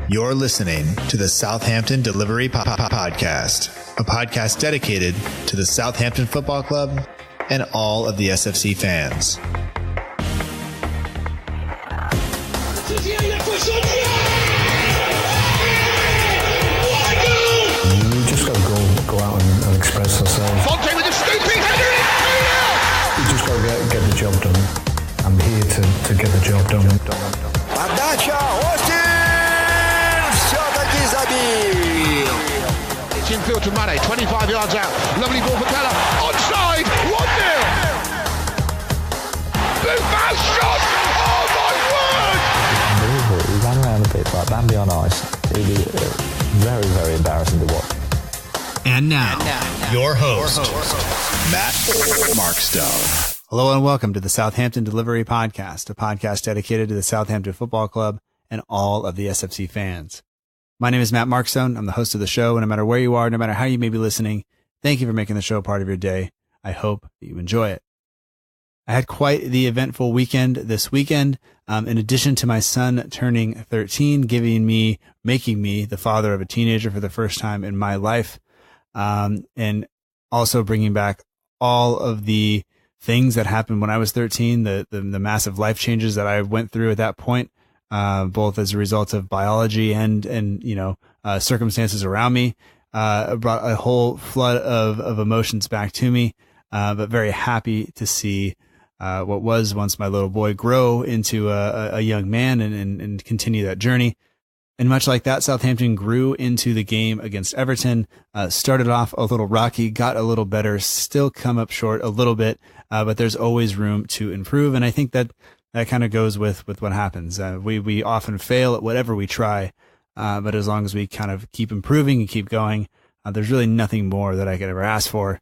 You're listening to the Southampton Delivery Podcast, a podcast dedicated to the Southampton Football Club and all of the SFC fans. We just got to go out and express ourselves. Fonte with a scooping header. We just got to get the job done. I'm here to get the job done. Подача, Остин все-таки забил. It's infield to Mane, 25 yards out. Lovely ball for Keller. Onside, 1-0. Blue fast shot. Oh my word. Unbelievable. He ran around a bit like Bambi on ice. It was very, very embarrassing to watch. And now, your host, Matt Markstone. Hello and welcome to the Southampton Delivery Podcast, a podcast dedicated to the Southampton Football Club and all of the SFC fans. My name is Matt Markstone. I'm the host of the show, and no matter where you are, no matter how you may be listening, thank you for making the show part of your day. I hope that you enjoy it. I had quite the eventful weekend this weekend. In addition to my son turning 13, making me the father of a teenager for the first time in my life, and also bringing back all of the things that happened when I was 13, the massive life changes that I went through at that point, both as a result of biology and circumstances around me, brought a whole flood of emotions back to me. But very happy to see what was once my little boy grow into a young man and continue that journey. And much like that, Southampton grew into the game against Everton, started off a little rocky, got a little better, still come up short a little bit, but there's always room to improve. And I think that kind of goes with what happens. We often fail at whatever we try, but as long as we kind of keep improving and keep going, there's really nothing more that I could ever ask for.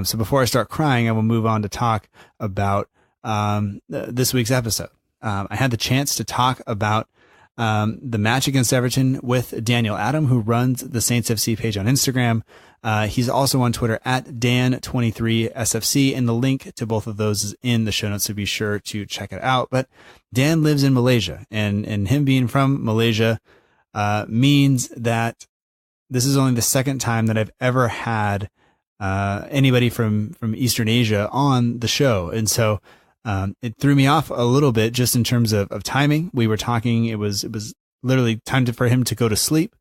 So before I start crying, I will move on to talk about this week's episode. I had the chance to talk about the match against Everton with Daniel Adam, who runs the SaintsFCPage on Instagram. He's also on Twitter at Dan23SFC, and the link to both of those is in the show notes, so be sure to check it out. But Dan lives in Malaysia, and him being from Malaysia means that this is only the second time that I've ever had anybody from Eastern Asia on the show. And so it threw me off a little bit just in terms of timing. We were talking, it was literally time for him to go to sleep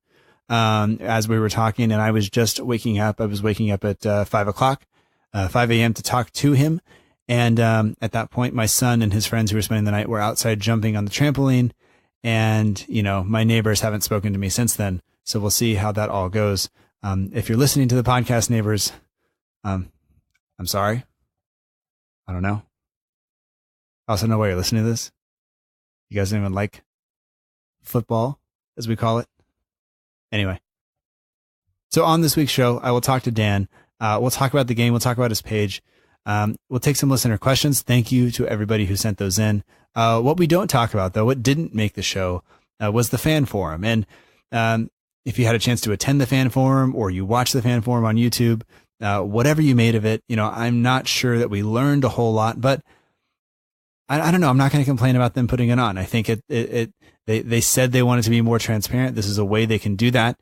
as we were talking, and I was just waking up. I was waking up at 5 a.m. to talk to him. And at that point, my son and his friends who were spending the night were outside jumping on the trampoline. And, my neighbors haven't spoken to me since then. So we'll see how that all goes. If you're listening to the podcast, neighbors, I'm sorry. I don't know. I also know why you're listening to this. You guys don't even like football, as we call it. Anyway. So on this week's show, I will talk to Dan. We'll talk about the game. We'll talk about his page. We'll take some listener questions. Thank you to everybody who sent those in. What we don't talk about, though, what didn't make the show, was the fan forum. And if you had a chance to attend the fan forum or you watched the fan forum on YouTube, whatever you made of it, I'm not sure that we learned a whole lot, but I don't know. I'm not going to complain about them putting it on. I think they said they wanted to be more transparent. This is a way they can do that.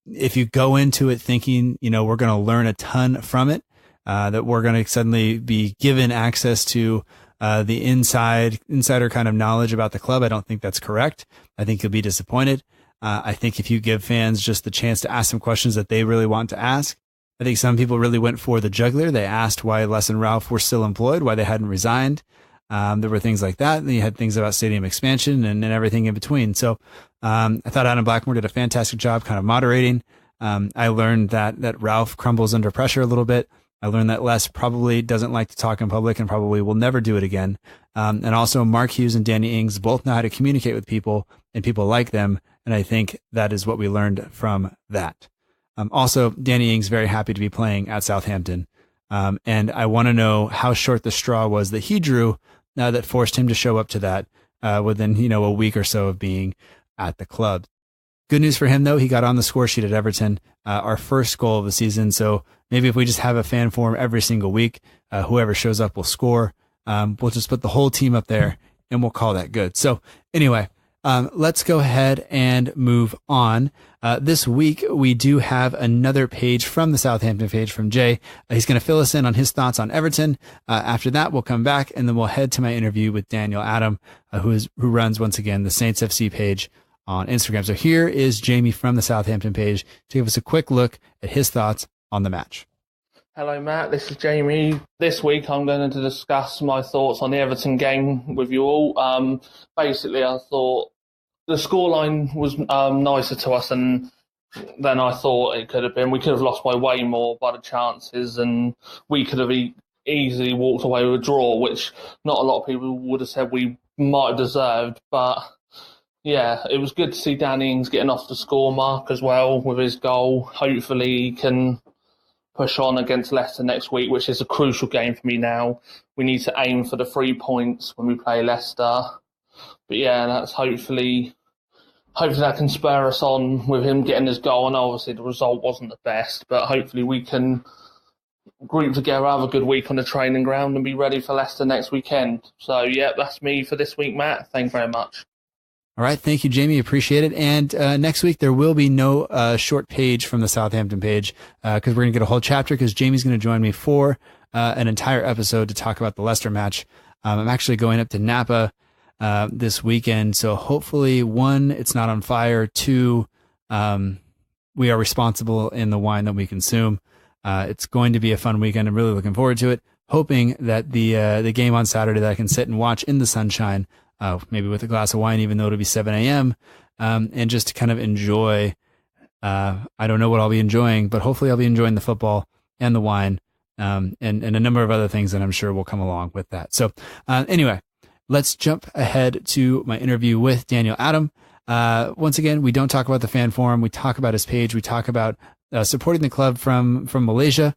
If you go into it thinking, we're going to learn a ton from it, that we're going to suddenly be given access to the insider kind of knowledge about the club, I don't think that's correct. I think you'll be disappointed. I think if you give fans just the chance to ask some questions that they really want to ask, I think some people really went for the jugular. They asked why Les and Ralph were still employed, why they hadn't resigned. There were things like that. And you had things about stadium expansion and everything in between. So I thought Adam Blackmore did a fantastic job kind of moderating. I learned that Ralph crumbles under pressure a little bit. I learned that Les probably doesn't like to talk in public and probably will never do it again. And also Mark Hughes and Danny Ings both know how to communicate with people and people like them. And I think that is what we learned from that. Also, Danny Ings very happy to be playing at Southampton. And I want to know how short the straw was that he drew that forced him to show up to that within, a week or so of being at the club. Good news for him, though. He got on the score sheet at Everton, our first goal of the season. So maybe if we just have a fan forum every single week, whoever shows up will score. We'll just put the whole team up there and we'll call that good. So anyway, let's go ahead and move on. This week, we do have another page from the Southampton page from Jay. He's going to fill us in on his thoughts on Everton. After that, we'll come back and then we'll head to my interview with Daniel Adam, who runs, once again, the Saints FC page on Instagram. So here is Jamie from the Southampton page to give us a quick look at his thoughts on the match. Hello, Matt. This is Jamie. This week, I'm going to discuss my thoughts on the Everton game with you all. Basically, I thought the scoreline was nicer to us than I thought it could have been. We could have lost by way more by the chances, and we could have easily walked away with a draw, which not a lot of people would have said we might have deserved. But yeah, it was good to see Danny Ings getting off the score mark as well with his goal. Hopefully, he can push on against Leicester next week, which is a crucial game for me now. We need to aim for the 3 points when we play Leicester. But yeah, that's hopefully that can spur us on with him getting his goal. And obviously the result wasn't the best, but hopefully we can group together, have a good week on the training ground and be ready for Leicester next weekend. So yeah, that's me for this week, Matt. Thank you very much. All right. Thank you, Jamie. Appreciate it. And next week, there will be no short page from the Southampton page because we're going to get a whole chapter because Jamie's going to join me for an entire episode to talk about the Leicester match. I'm actually going up to Napa this weekend. So hopefully, 1, it's not on fire. 2, we are responsible in the wine that we consume. It's going to be a fun weekend. I'm really looking forward to it. Hoping that the game on Saturday that I can sit and watch in the sunshine, maybe with a glass of wine, even though it'll be 7 a.m., and just to kind of enjoy. I don't know what I'll be enjoying, but hopefully I'll be enjoying the football and the wine, and a number of other things that I'm sure will come along with that. So anyway, let's jump ahead to my interview with Daniel Adam. Once again, we don't talk about the fan forum. We talk about his page. We talk about supporting the club from Malaysia.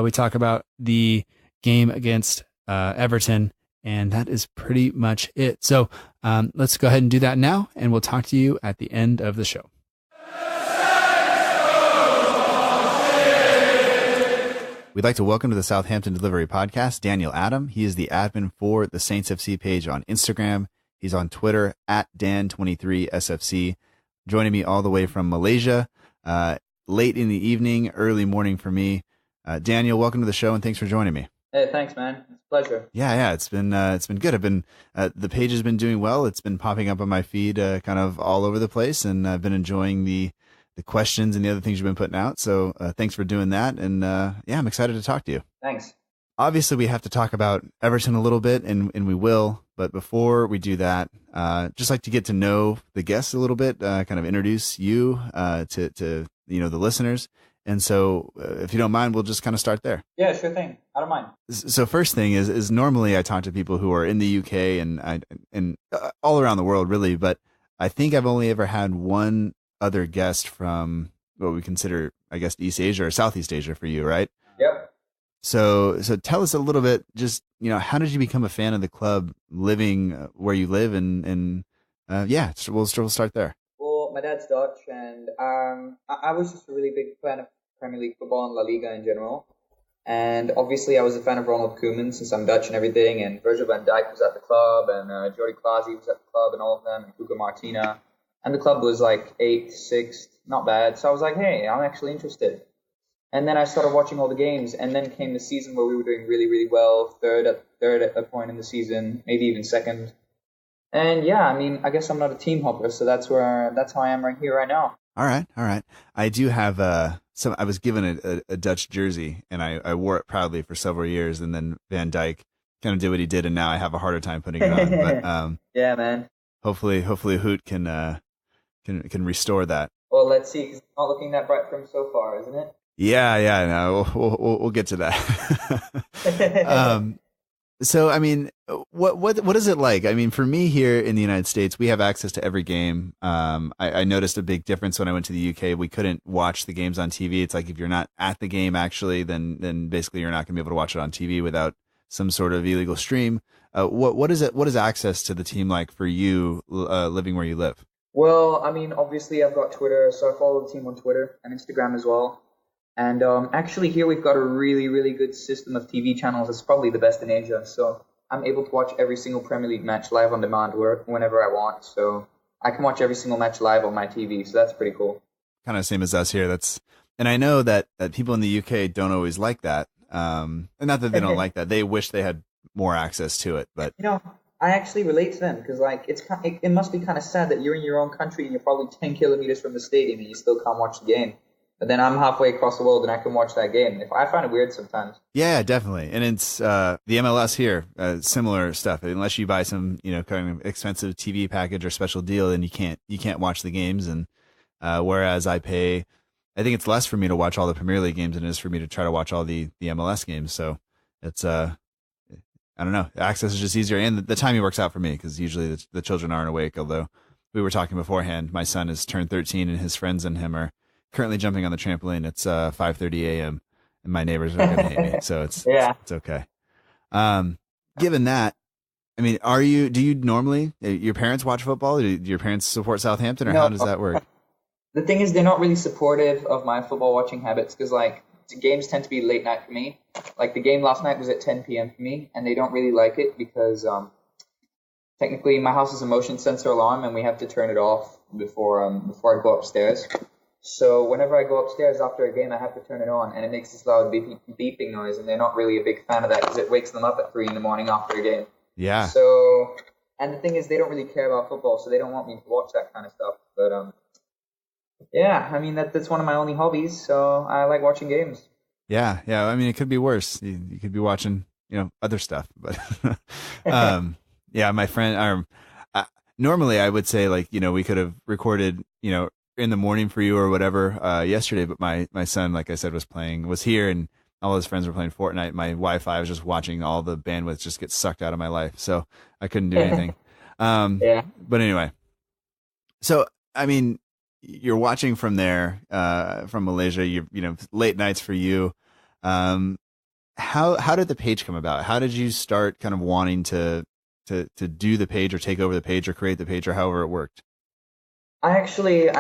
We talk about the game against Everton. And that is pretty much it. So let's go ahead and do that now, and we'll talk to you at the end of the show. We'd like to welcome to the Southampton Delivery Podcast, Daniel Adam. He is the admin for the Saints FC page on Instagram. He's on Twitter at Dan23SFC. Joining me all the way from Malaysia, late in the evening, early morning for me. Daniel, welcome to the show, and thanks for joining me. Hey, thanks, man. It's a pleasure. Yeah, it's been good. I've been the page has been doing well. It's been popping up on my feed, kind of all over the place, and I've been enjoying the questions and the other things you've been putting out. So thanks for doing that, and I'm excited to talk to you. Thanks. Obviously, we have to talk about Everton a little bit, and we will. But before we do that, just like to get to know the guests a little bit, kind of introduce you to the listeners. And so, if you don't mind, we'll just kind of start there. Yeah, sure thing. I don't mind. So first thing is normally I talk to people who are in the UK and all around the world, really. But I think I've only ever had one other guest from what we consider, I guess, East Asia or Southeast Asia for you, right? Yep. So tell us a little bit, just, how did you become a fan of the club living where you live? And we'll start there. Well, my dad's Dutch, and I was just a really big fan of Premier League football and La Liga in general. And obviously, I was a fan of Ronald Koeman since I'm Dutch and everything. And Virgil van Dijk was at the club, and Jordi Klaasie was at the club, and all of them, and Cuca Martina. And the club was like 8th, 6th, not bad. So I was like, hey, I'm actually interested. And then I started watching all the games, and then came the season where we were doing really, really well, third at a point in the season, maybe even second. And yeah, I mean, I guess I'm not a team hopper, so that's how I am right here, right now. All right. I do have I was given a Dutch jersey, and I wore it proudly for several years, and then Van Dijk kind of did what he did, and now I have a harder time putting it on. But yeah, man. Hopefully Hoot can restore that. Well, let's see, 'cause it's not looking that bright for him so far, isn't it? Yeah. No, we'll get to that. So, I mean, what is it like? I mean, for me here in the United States, we have access to every game. I noticed a big difference when I went to the UK. We couldn't watch the games on TV. It's like if you're not at the game, actually, then basically you're not going to be able to watch it on TV without some sort of illegal stream. What is it? What is access to the team like for you living where you live? Well, I mean, obviously I've got Twitter, so I follow the team on Twitter and Instagram as well. And actually here we've got a really, really good system of TV channels. It's probably the best in Asia. So I'm able to watch every single Premier League match live on demand whenever I want. So I can watch every single match live on my TV, so that's pretty cool. Kind of same as us here. And I know that people in the UK don't always like that. And not that they don't like that. They wish they had more access to it, but I actually relate to them because it must be kind of sad that you're in your own country and you're probably 10 kilometers from the stadium and you still can't watch the game. But then I'm halfway across the world and I can watch that game. I find it weird sometimes. Yeah, definitely. And it's the MLS here, similar stuff. Unless you buy some, kind of expensive TV package or special deal, then you can't watch the games. And whereas I think it's less for me to watch all the Premier League games than it is for me to try to watch all the MLS games. So it's I don't know. Access is just easier, and the timing works out for me because usually the children aren't awake. Although we were talking beforehand, my son has turned 13, and his friends and him are currently jumping on the trampoline. It's 5:30 a.m. and my neighbors are going to hate me, so it's okay. Given that, I mean, do you normally your parents watch football? Do your parents support Southampton, or how does that work? The thing is, they're not really supportive of my football watching habits because the games tend to be late night for me. Like the game last night was at 10 p.m. for me, and they don't really like it because technically my house is a motion sensor alarm, and we have to turn it off before I go upstairs. So whenever I go upstairs after a game, I have to turn it on, and it makes this loud beeping noise, and they're not really a big fan of that because it wakes them up at 3 a.m. after a game. Yeah. So, and the thing is, they don't really care about football, so they don't want me to watch that kind of stuff. But yeah, I mean that's one of my only hobbies, so I like watching games. Yeah. I mean, it could be worse. You could be watching, other stuff, but yeah, my friend. Normally, I would say we could have recorded, in the morning for you or whatever yesterday, but my son, like I said, was here, and all his friends were playing Fortnite. My Wi-Fi was just watching all the bandwidth just get sucked out of my life, so I couldn't do anything. Yeah. But anyway, so I mean, you're watching from there, from Malaysia. Late nights for you. How did the page come about? How did you start kind of wanting to do the page or take over the page or create the page or however it worked? I actually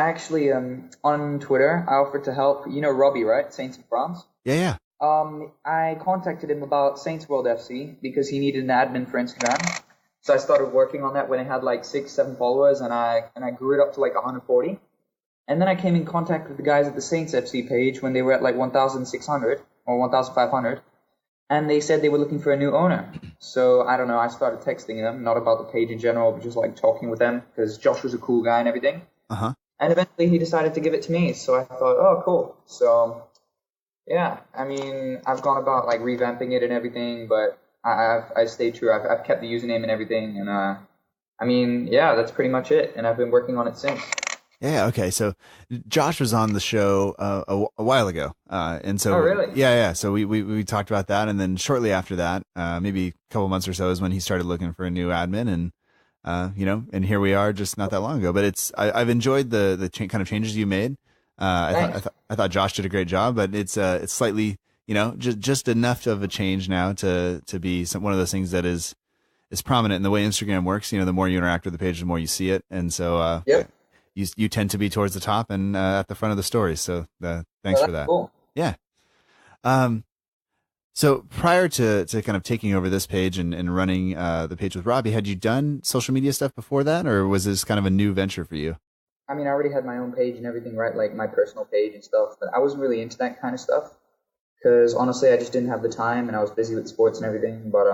on Twitter I offered to help. You know Robbie, right? Saints in France. Yeah. I contacted him about Saints World FC because he needed an admin for Instagram. So I started working on that when it had 6-7 followers, and I grew it up to 140. And then I came in contact with the guys at the SaintsFCPage when they were at 1,600 or 1,500. And they said they were looking for a new owner. So, I don't know, I started texting them, not about the page in general, but just talking with them because Josh was a cool guy and everything. Uh-huh. And eventually he decided to give it to me. So I thought, oh, cool. So, yeah, I mean, I've gone about revamping it and everything, but I've stayed true. I've kept the username and everything. And, I mean, yeah, that's pretty much it. And I've been working on it since. Yeah. Okay. So Josh was on the show a while ago, and so oh really? Yeah. So we talked about that, and then shortly after that, maybe a couple months or so, is when he started looking for a new admin, and and here we are, just not that long ago. But I've enjoyed the kind of changes you made. I thought Josh did a great job, but it's slightly just enough of a change now to be one of those things that is prominent in the way Instagram works. The more you interact with the page, the more you see it, and so yep. You tend to be towards the top and at the front of the story. So thanks for that. Cool. Yeah. So prior to kind of taking over this page and running the page with Robbie, had you done social media stuff before that, or was this kind of a new venture for you? I mean, I already had my own page and everything, right? My personal page and stuff, but I wasn't really into that kind of stuff because honestly, I just didn't have the time and I was busy with sports and everything. But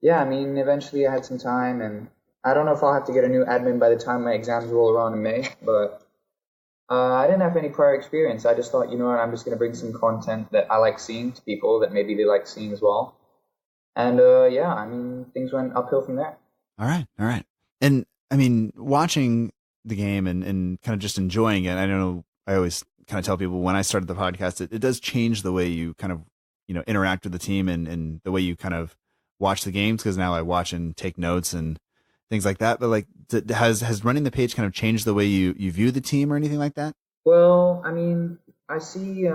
yeah, I mean, eventually I had some time, and I don't know if I'll have to get a new admin by the time my exams roll around in May, but I didn't have any prior experience. I just thought, you know what, I'm just going to bring some content that I like seeing to people that maybe they like seeing as well. And yeah, I mean, things went uphill from there. All right. And I mean, watching the game and kind of just enjoying it, I don't know, I always kind of tell people when I started the podcast, it does change the way you kind of, interact with the team and the way you kind of watch the games, because now I watch and take notes and things like that. But has running the page kind of changed the way you view the team or anything like that? Well, I mean, I see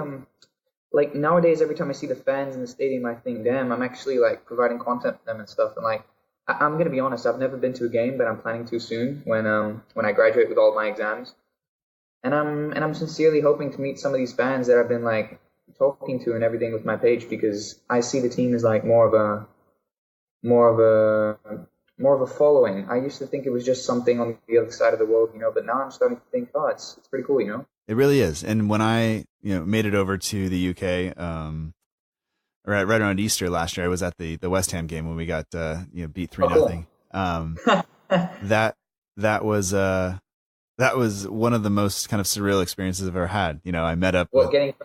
nowadays every time I see the fans in the stadium, I think, damn, I'm actually providing content for them and stuff. And I'm gonna be honest, I've never been to a game, but I'm planning to soon when I graduate with all of my exams. And I'm sincerely hoping to meet some of these fans that I've been talking to and everything with my page, because I see the team as more of a more of a following. I used to think it was just something on the other side of the world, but now I'm starting to think, oh, it's pretty cool, It really is. And when I, made it over to the UK, right around Easter last year, I was at the West Ham game when we got, beat 3-0. That was one of the most kind of surreal experiences I've ever had. I met up. Getting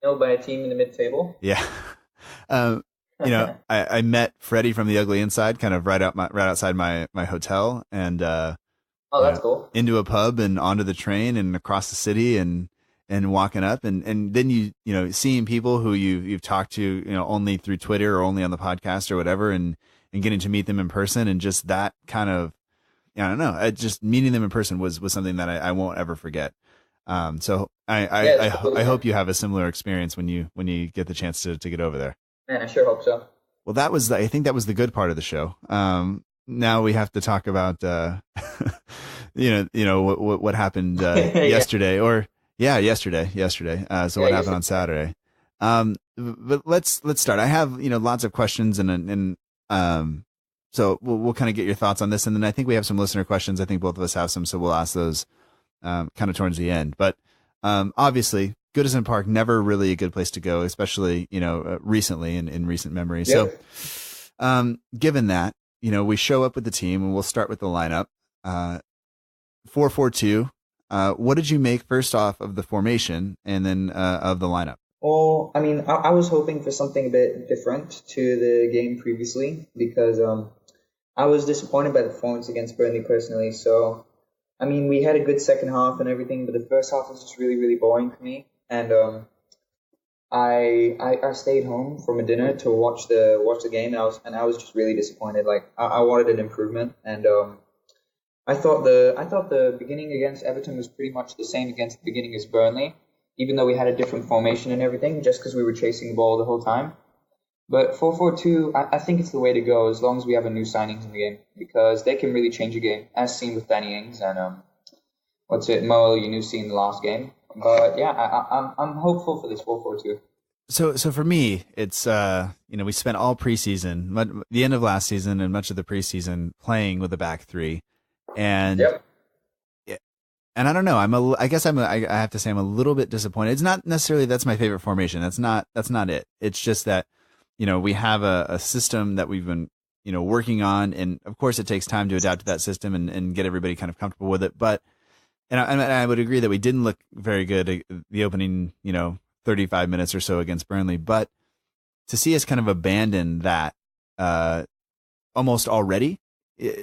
known by a team in the mid-table? Yeah. I met Freddie from The Ugly Inside, kind of right outside my hotel, and that's cool. Into a pub and onto the train and across the city and walking up and then seeing people who you've talked to only through Twitter or only on the podcast or whatever and getting to meet them in person, and just that kind of I don't know, just meeting them in person was something that I won't ever forget. So I hope you have a similar experience when you get the chance to get over there. Man, I sure hope so. Well, I think that was the good part of the show. Now we have to talk about, what happened yesterday yesterday. What happened on Saturday? But let's start. I have, lots of questions and so we'll kind of get your thoughts on this. And then I think we have some listener questions. I think both of us have some, so we'll ask those, kind of towards the end. But, obviously Goodison Park, never really a good place to go, especially, recently in recent memory. Yeah. So, given that, we show up with the team and we'll start with the lineup, 4-4-2. What did you make first off of the formation and then, of the lineup? Well, I mean, I was hoping for something a bit different to the game previously because, I was disappointed by the performance against Burnley personally. So, I mean, we had a good second half and everything, but the first half was just really, really boring for me. And I stayed home from a dinner to watch the game, and I was just really disappointed. Like I wanted an improvement, and I thought the beginning against Everton was pretty much the same against the beginning as Burnley, even though we had a different formation and everything, just because we were chasing the ball the whole time. But 4-4-2, I think it's the way to go as long as we have a new signings in the game, because they can really change a game, as seen with Danny Ings and Mo Yunusi in the last game. But yeah, I'm hopeful for this 4-4-2. So for me, it's we spent all preseason, the end of last season, and much of the preseason playing with a back three, and yep. And I don't know. I have to say I'm a little bit disappointed. It's not necessarily that's my favorite formation. That's not it. It's just that we have a system that we've been working on, and of course it takes time to adapt to that system and get everybody kind of comfortable with it. But and I would agree that we didn't look very good the opening 35 minutes or so against Burnley, but to see us kind of abandon that almost already,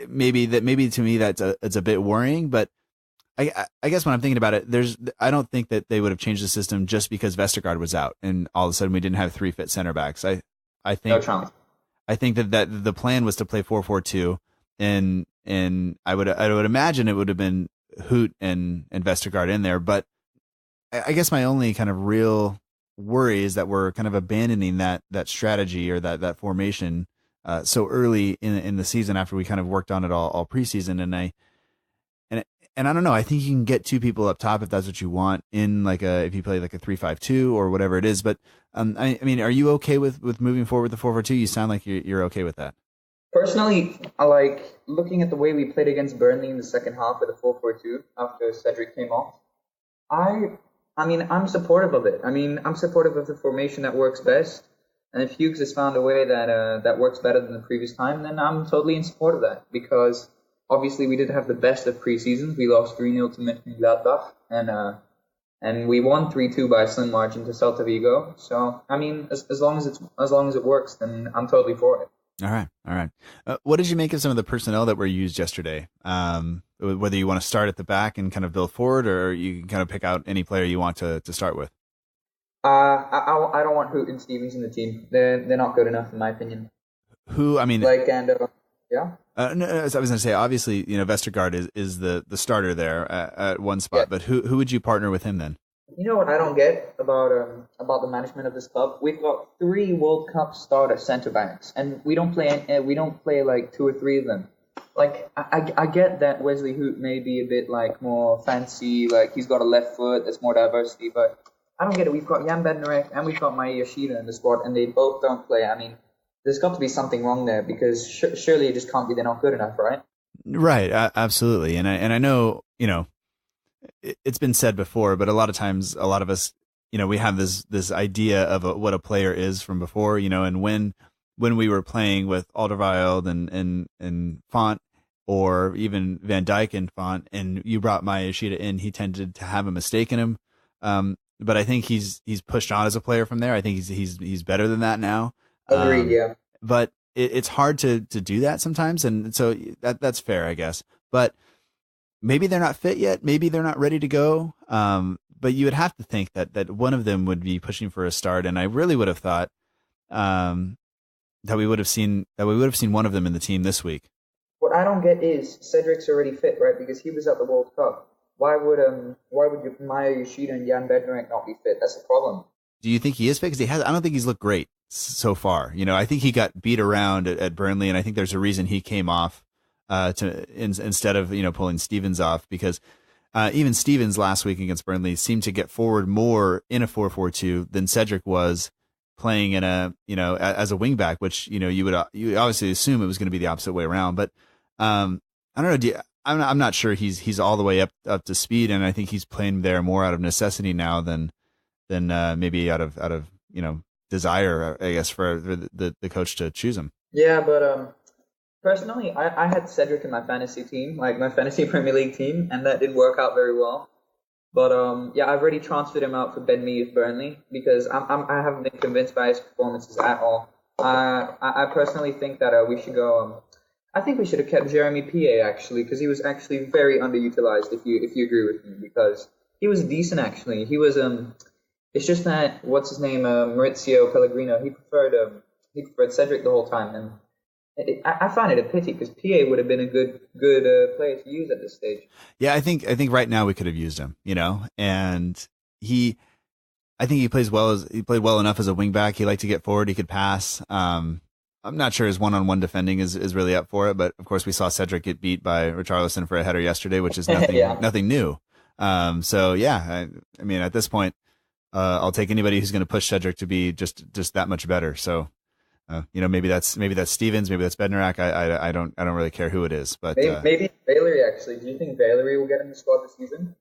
maybe to me it's a bit worrying. But I guess when I'm thinking about it, I don't think that they would have changed the system just because Vestergaard was out and all of a sudden we didn't have 3 fit center backs. I think that the plan was to play 4-4-2, and I would imagine it would have been Hoot and Vestergaard in there. But I guess my only kind of real worry is that we're kind of abandoning that strategy or that formation so early in the season after we kind of worked on it all preseason. And I don't know. I think you can get 2 people up top if that's what you want in if you play like a 3-5-2 or whatever it is. But I mean, are you okay with moving forward with the 4-4-2? You sound like you're okay with that. Personally, I like looking at the way we played against Burnley in the second half with a 4-4-2 after Cedric came off. I mean, I'm supportive of it. I mean, I'm supportive of the formation that works best. And if Hughes has found a way that works better than the previous time, then I'm totally in support of that. Because obviously we did have the best of preseasons. We lost 3-0 to Mönchengladbach, and we won 3-2 by a slim margin to Celta Vigo. So I mean, as long as it works, then I'm totally for it. All right. What did you make of some of the personnel that were used yesterday? Whether you want to start at the back and kind of build forward, or you can kind of pick out any player you want to start with. I don't want Hoot and Stevens in the team. They're not good enough in my opinion. Who? I mean, yeah. No, as I was going to say, obviously, Vestergaard is the starter there at one spot, yeah. But who would you partner with him then? You know what I don't get about the management of this club? We've got 3 World Cup starter centre backs, and we don't play like 2 or 3 of them. Like I get that Wesley Hoot may be a bit like more fancy, like he's got a left foot, there's more diversity, but I don't get it. We've got Jan Bednarek and we've got Maya Yoshida in the squad, and they both don't play. I mean, there's got to be something wrong there, because surely it just can't be they're not good enough, right? Right. Absolutely. And I know, it's been said before, but a lot of times, a lot of us, we have this idea of what a player is from before, and when we were playing with Alderweireld and Font, or even Van Dijk and Font, and you brought Maya Yoshida in, he tended to have a mistake in him. But I think he's pushed on as a player from there. I think he's better than that now. Agreed. Yeah. But it's hard to do that sometimes. And so that's fair, I guess, but maybe they're not fit yet. Maybe they're not ready to go. But you would have to think that one of them would be pushing for a start. And I really would have thought, that we would have seen one of them in the team this week. What I don't get is Cedric's already fit, right? Because he was at the World Cup. Why would Maya Yoshida and Jan Bednarek not be fit? That's the problem. Do you think he is fit? Because I don't think he's looked great so far. I think he got beat around at Burnley, and I think there's a reason he came off instead of pulling Stevens off, because even Stevens last week against Burnley seemed to get forward more in a 4-4-2 than Cedric was playing in a as a wing back, which you would obviously assume it was going to be the opposite way around. But I don't know. I'm not sure he's all the way up to speed, and I think he's playing there more out of necessity now than maybe out of desire, I guess, for the coach to choose him. Yeah, but personally, I had Cedric in my fantasy team, like my fantasy Premier League team, and that didn't work out very well. But yeah, I've already transferred him out for Ben Mee of Burnley, because I haven't been convinced by his performances at all. I personally think that we should go. I think we should have kept Jeremy Pie, actually, because he was actually very underutilized. If you agree with me, because he was decent, actually. He was It's just that what's his name, Maurizio Pellegrino. He preferred Cedric the whole time, and I find it a pity, because PA would have been a good player to use at this stage. Yeah, I think right now we could have used him, and I think he played well enough as a wing back. He liked to get forward. He could pass. I'm not sure his one-on-one defending is really up for it, but of course we saw Cedric get beat by Richarlison for a header yesterday, which is nothing, nothing new. So yeah, I mean, at this point, I'll take anybody who's going to push Cedric to be just that much better. So, maybe that's Stevens, maybe that's Bednarek. I don't really care who it is, but maybe Valery, actually. Do you think Valery will get in the squad this season?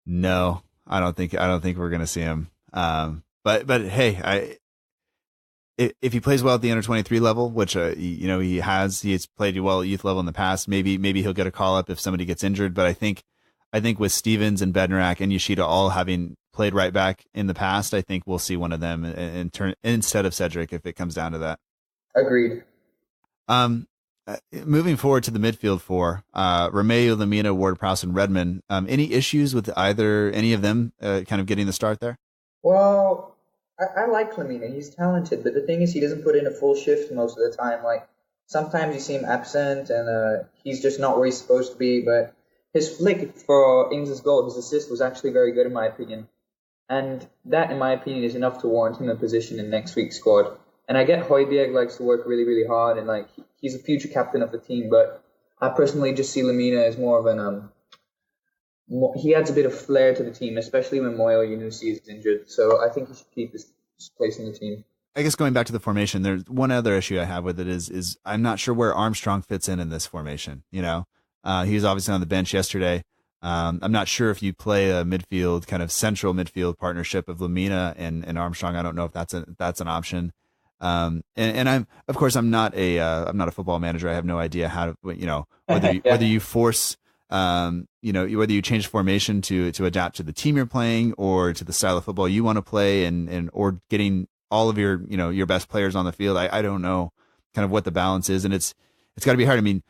No, I don't think we're going to see him. But hey, if he plays well at the under 23 level, which he's played well at youth level in the past, maybe he'll get a call up if somebody gets injured. But I think with Stevens and Bednarek and Yoshida all having played right back in the past, I think we'll see one of them and turn instead of Cedric if it comes down to that. Agreed. Moving forward to the midfield four, Romeu, Lamina, Ward-Prowse, and Redmond. Any issues with any of them kind of getting the start there? Well, I like Lamina. He's talented, but the thing is, he doesn't put in a full shift most of the time. Like, sometimes you see him absent, and he's just not where he's supposed to be. But his flick for Ings' goal, his assist, was actually very good in my opinion. And that, in my opinion, is enough to warrant him a position in next week's squad. And I get Højbjerg likes to work really, really hard, and like he's a future captain of the team. But I personally just see Lamina as more of an he adds a bit of flair to the team, especially when Moyo Yunusi is injured. So I think he should keep his place in the team. I guess going back to the formation, there's one other issue I have with it is I'm not sure where Armstrong fits in this formation. He was obviously on the bench yesterday. I'm not sure if you play a midfield, kind of central midfield partnership of Lamina and Armstrong. I don't know if that's an option. And I'm not a football manager. I have no idea how to, whether you force, whether you change formation to adapt to the team you're playing or to the style of football you want to play or getting all of your best players on the field. I don't know kind of what the balance is, and it's got to be hard. I mean,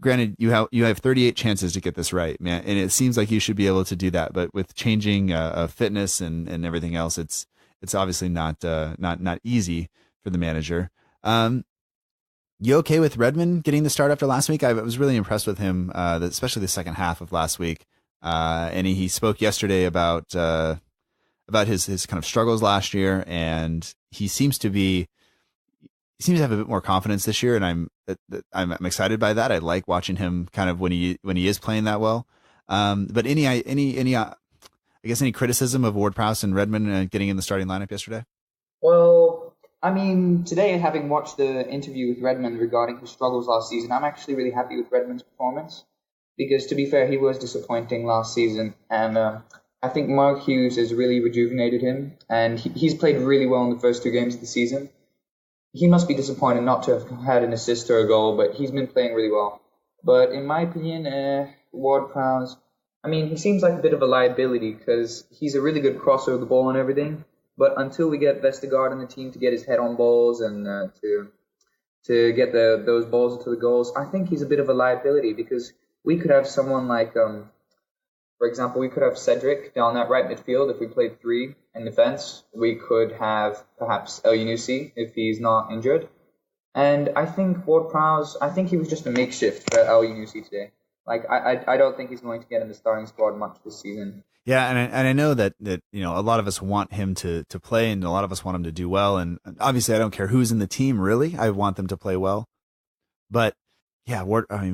granted, you have 38 chances to get this right, man, and it seems like you should be able to do that. But with changing fitness and everything else, it's obviously not easy for the manager. You okay with Redmond getting the start after last week? I was really impressed with him, especially the second half of last week. And he spoke yesterday about his kind of struggles last year, and he seems to have a bit more confidence this year, and I'm excited by that. I like watching him kind of when he is playing that well. But any criticism of Ward-Prowse and Redmond getting in the starting lineup yesterday? Well, I mean, today, having watched the interview with Redmond regarding his struggles last season, I'm actually really happy with Redmond's performance because, to be fair, he was disappointing last season, and I think Mark Hughes has really rejuvenated him, and he's played really well in the first 2 games of the season. He must be disappointed not to have had an assist or a goal, but he's been playing really well. But in my opinion, Ward-Prowse, I mean, he seems like a bit of a liability because he's a really good crosser of the ball and everything. But until we get Vestergaard in the team to get his head on balls and to get those balls into the goals, I think he's a bit of a liability because we could have someone like, for example, we could have Cedric down that right midfield if we played 3 in defense. We could have perhaps El Yunusi if he's not injured. And I think Ward-Prowse, I think he was just a makeshift for El Yunusi today. Like, I don't think he's going to get in the starting squad much this season. Yeah, and I know that you know a lot of us want him to play, and a lot of us want him to do well. And obviously, I don't care who's in the team. Really, I want them to play well. But yeah,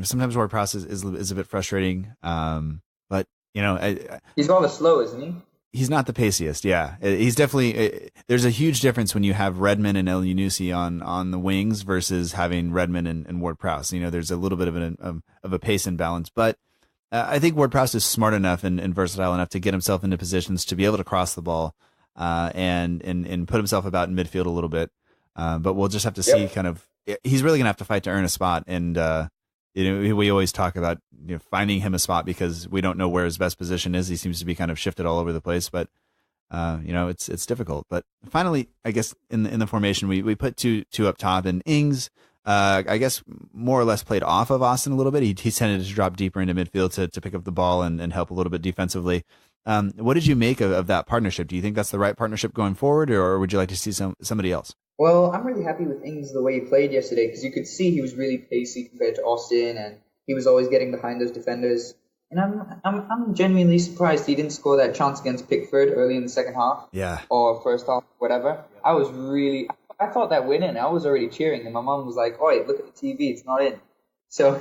sometimes Ward-Prowse is a bit frustrating. But you know, he's rather slow, isn't he? He's not the paciest. Yeah, he's definitely. There's a huge difference when you have Redmond and El Yunusi on the wings versus having Redmond and Ward-Prowse. You know, there's a little bit of a pace imbalance, but. I think Ward-Prowse is smart enough and versatile enough to get himself into positions to be able to cross the ball and put himself about in midfield a little bit. But we'll just have to see. Kind of, he's really gonna have to fight to earn a spot. And you know, we always talk about finding him a spot because we don't know where his best position is. He seems to be kind of shifted all over the place, but you know, it's difficult. But finally, I guess in the formation we put two up top, and Ings. I guess more or less played off of Austin a little bit. He tended to drop deeper into midfield to pick up the ball and help a little bit defensively. What did you make of that partnership? Do you think that's the right partnership going forward, or would you like to see somebody else? Well, I'm really happy with Ings the way he played yesterday because you could see he was really pacey compared to Austin, and he was always getting behind those defenders. And I'm genuinely surprised he didn't score that chance against Pickford early in the second half, or first half, whatever. I thought that went in. I was already cheering, and my mom was like, "Oi, look at the TV, it's not in." So,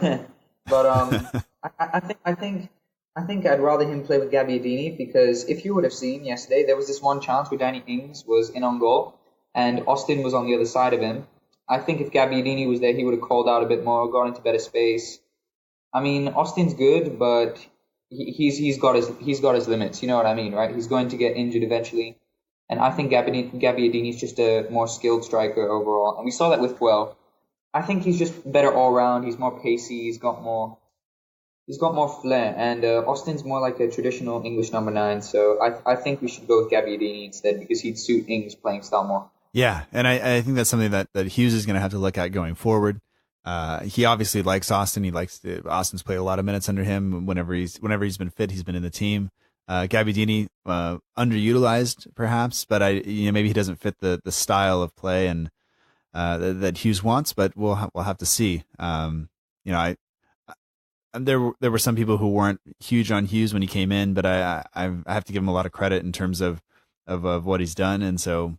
but I think I'd rather him play with Gabbiadini because if you would have seen yesterday, there was this one chance where Danny Ings was in on goal, and Austin was on the other side of him. I think if Gabbiadini was there, he would have called out a bit more, got into better space. I mean, Austin's good, but he's got his limits. You know what I mean, right? He's going to get injured eventually. And I think Gabbiadini is just a more skilled striker overall. And we saw that with Puel. I think he's just better all round. He's more pacey. He's got more flair. And Austin's more like a traditional English number 9. So I think we should go with Gabbiadini instead because he'd suit Ings' playing style more. Yeah, and I think that's something that Hughes is going to have to look at going forward. He obviously likes Austin. He likes Austin's played a lot of minutes under him. Whenever he's been fit, he's been in the team. Gabbiadini underutilized perhaps, but maybe he doesn't fit the style of play and that Hughes wants. But we'll have to see. There were some people who weren't huge on Hughes when he came in, but I have to give him a lot of credit in terms of what he's done, and so.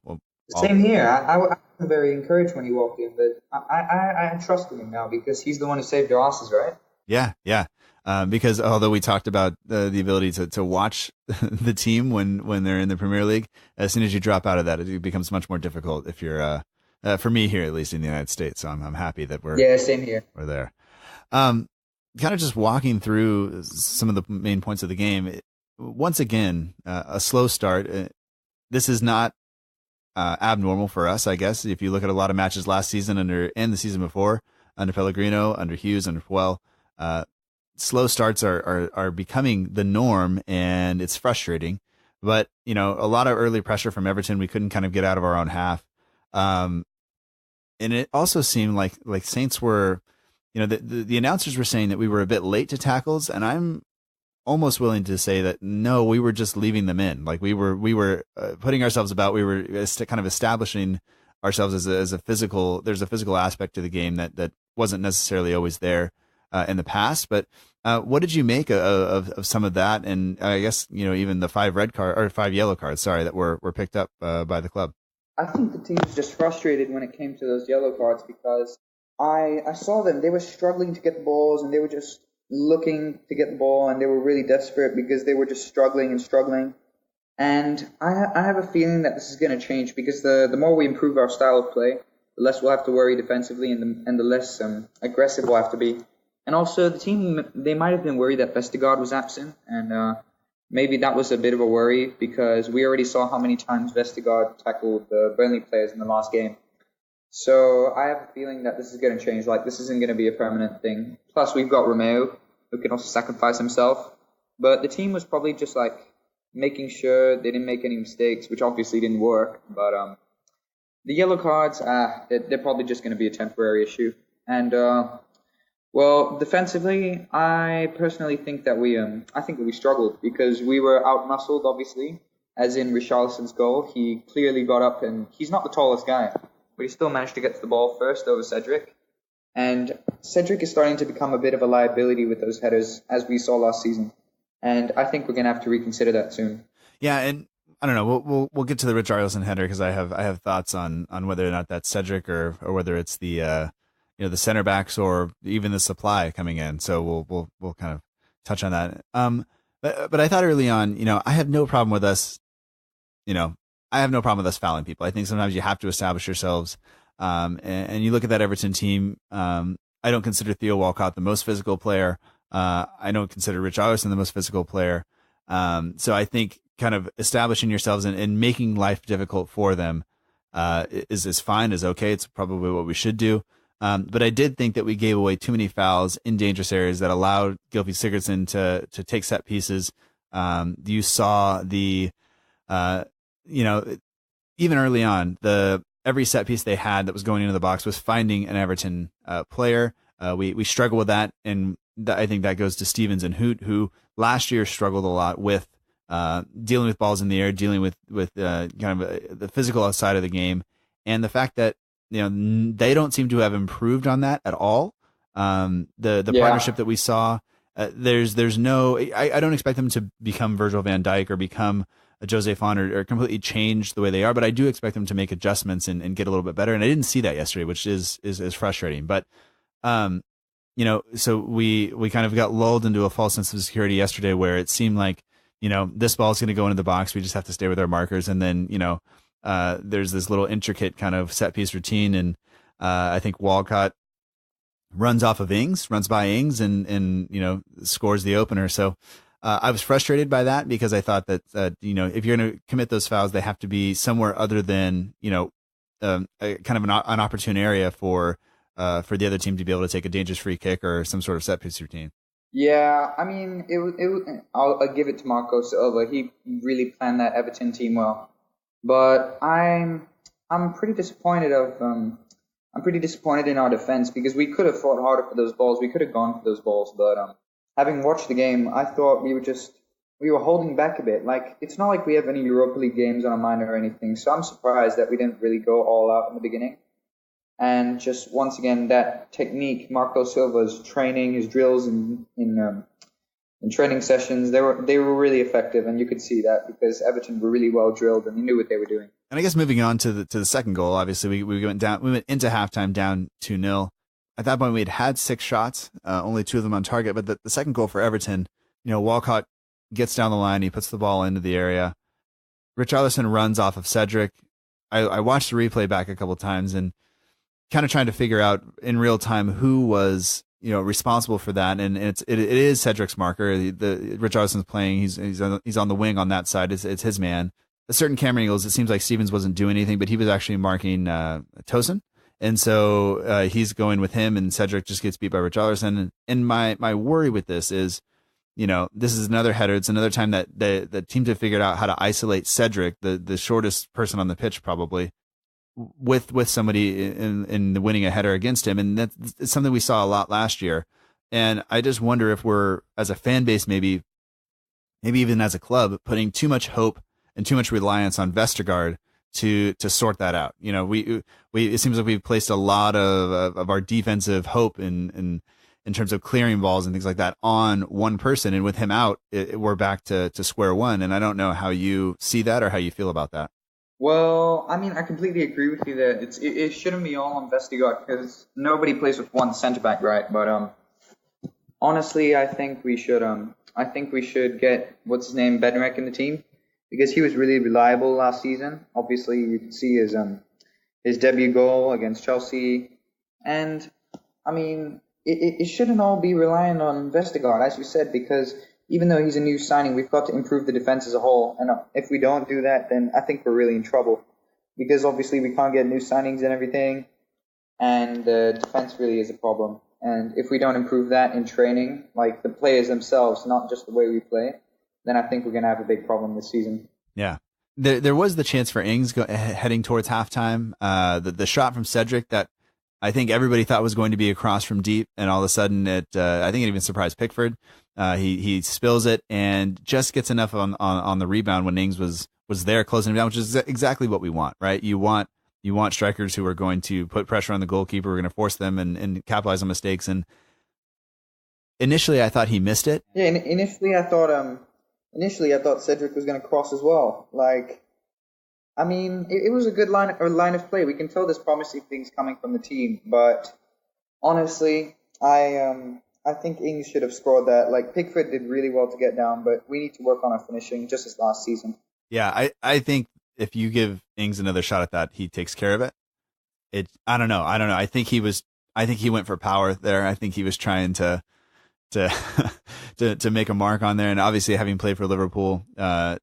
Same here. I was very encouraged when he walked in, but I trust him now because he's the one who saved our asses, right? Yeah. Because although we talked about the ability to watch the team when they're in the Premier League, as soon as you drop out of that, it becomes much more difficult if you're, for me here, at least in the United States. So I'm happy that same here. We're there. Kind of just walking through some of the main points of the game. Once again, a slow start. This is not abnormal for us, I guess. If you look at a lot of matches last season and the season before, under Pellegrino, under Hughes, under Puel, slow starts are becoming the norm, and it's frustrating. But a lot of early pressure from Everton. We couldn't kind of get out of our own half, and it also seemed like Saints were, the announcers were saying that we were a bit late to tackles, and I'm almost willing to say that no, we were just leaving them in. Like we were putting ourselves about. We were kind of establishing ourselves as a physical. There's a physical aspect to the game that wasn't necessarily always there in the past. But what did you make of some of that? And I guess even the 5 yellow cards, that were picked up by the club. I think the team was just frustrated when it came to those yellow cards because I saw them. They were struggling to get the balls, and they were just looking to get the ball, and they were really desperate because they were just struggling. And I have a feeling that this is going to change because the more we improve our style of play, the less we'll have to worry defensively and the less aggressive we'll have to be. And also, the team, they might have been worried that Vestergaard was absent, and maybe that was a bit of a worry because we already saw how many times Vestergaard tackled the Burnley players in the last game. So I have a feeling that this is going to change. Like, this isn't going to be a permanent thing. Plus, we've got Romeo, who can also sacrifice himself. But the team was probably just, like, making sure they didn't make any mistakes, which obviously didn't work. But the yellow cards, they're probably just going to be a temporary issue. And, well, defensively, I personally think that we struggled because we were outmuscled, obviously, as in Richarlison's goal. He clearly got up, and he's not the tallest guy, but he still managed to get to the ball first over Cedric. And Cedric is starting to become a bit of a liability with those headers, as we saw last season. And I think we're going to have to reconsider that soon. Yeah, and I don't know. We'll get to the Richarlison header because I have thoughts on whether or not that's Cedric or whether it's the the center backs or even the supply coming in. So we'll kind of touch on that. But I thought early on, I have no problem with us. I have no problem with us fouling people. I think sometimes you have to establish yourselves. And you look at that Everton team. I don't consider Theo Walcott the most physical player. I don't consider Richarlison the most physical player. So I think kind of establishing yourselves and making life difficult for them is fine, is okay. It's probably what we should do. But I did think that we gave away too many fouls in dangerous areas that allowed Gylfi Sigurdsson to take set pieces. You saw the, even early on, every set piece they had that was going into the box was finding an Everton player. We struggle with that, and I think that goes to Stevens and Hoot, who last year struggled a lot with dealing with balls in the air, dealing with kind of the physical side of the game, and the fact that they don't seem to have improved on that at all. The partnership that we saw, there's no. I don't expect them to become Virgil van Dijk or become a Jose Fon or completely change the way they are, but I do expect them to make adjustments and get a little bit better. And I didn't see that yesterday, which is frustrating. But so we kind of got lulled into a false sense of security yesterday, where it seemed like this ball is going to go into the box. We just have to stay with our markers, and then there's this little intricate kind of set piece routine, and I think Walcott runs by Ings, and scores the opener. So I was frustrated by that because I thought that if you're going to commit those fouls, they have to be somewhere other than kind of an opportune area for the other team to be able to take a dangerous free kick or some sort of set piece routine. Yeah, I mean, I'll give it to Marco Silva. He really planned that Everton team well. But I'm pretty disappointed in our defense because we could have fought harder for those balls. We could have gone for those balls, but having watched the game, I thought we were holding back a bit. Like, it's not like we have any Europa League games on our mind or anything. So I'm surprised that we didn't really go all out in the beginning. And just once again, that technique, Marco Silva's training, his drills in training sessions, they were really effective, and you could see that because Everton were really well drilled and they knew what they were doing. And I guess moving on to the second goal, obviously we went into halftime down 2-0. At that point, we had 6 shots, only 2 of them on target. But the second goal for Everton, Walcott gets down the line, he puts the ball into the area. Richarlison runs off of Cedric. I watched the replay back a couple of times and kind of trying to figure out in real time who was responsible for that, and it is Cedric's marker. The Richarlison's playing; he's on the wing on that side. It's his man. At certain camera angles, it seems like Stevens wasn't doing anything, but he was actually marking Tosin, and so he's going with him, and Cedric just gets beat by Richarlison. And my worry with this is, this is another header. It's another time that the team have figured out how to isolate Cedric, the shortest person on the pitch probably, with somebody in winning a header against him. And that's something we saw a lot last year. And I just wonder if we're, as a fan base, maybe even as a club, putting too much hope and too much reliance on Vestergaard to sort that out. It seems like we've placed a lot of our defensive hope in terms of clearing balls and things like that on one person. And with him out, we're back to square one. And I don't know how you see that or how you feel about that. Well, I mean, I completely agree with you that it shouldn't be all on Vestergaard because nobody plays with one centre back, right? But honestly, I think we should get what's his name, Bednarek in the team because he was really reliable last season. Obviously, you can see his debut goal against Chelsea. And, I mean, it shouldn't all be relying on Vestergaard, as you said, because even though he's a new signing, we've got to improve the defense as a whole. And if we don't do that, then I think we're really in trouble. Because obviously we can't get new signings and everything. And the defense really is a problem. And if we don't improve that in training, like the players themselves, not just the way we play, then I think we're going to have a big problem this season. Yeah. There was the chance for Ings heading towards halftime. The shot from Cedric that I think everybody thought was going to be across from deep, and all of a sudden I think it even surprised Pickford. He spills it and just gets enough on the rebound when Ings was there closing him down, which is exactly what we want, right? You want strikers who are going to put pressure on the goalkeeper, we're going to force them and capitalize on mistakes. And initially I thought he missed it. Yeah, initially I thought Cedric was going to cross as well. Like, I mean, it was a good line of play. We can tell there's promising things coming from the team, but honestly, I think Ings should have scored that. Like, Pickford did really well to get down, but we need to work on our finishing just as last season. Yeah, I think if you give Ings another shot at that, he takes care of it. I don't know. I think he went for power there. I think he was trying to make a mark on there. And obviously having played for Liverpool, and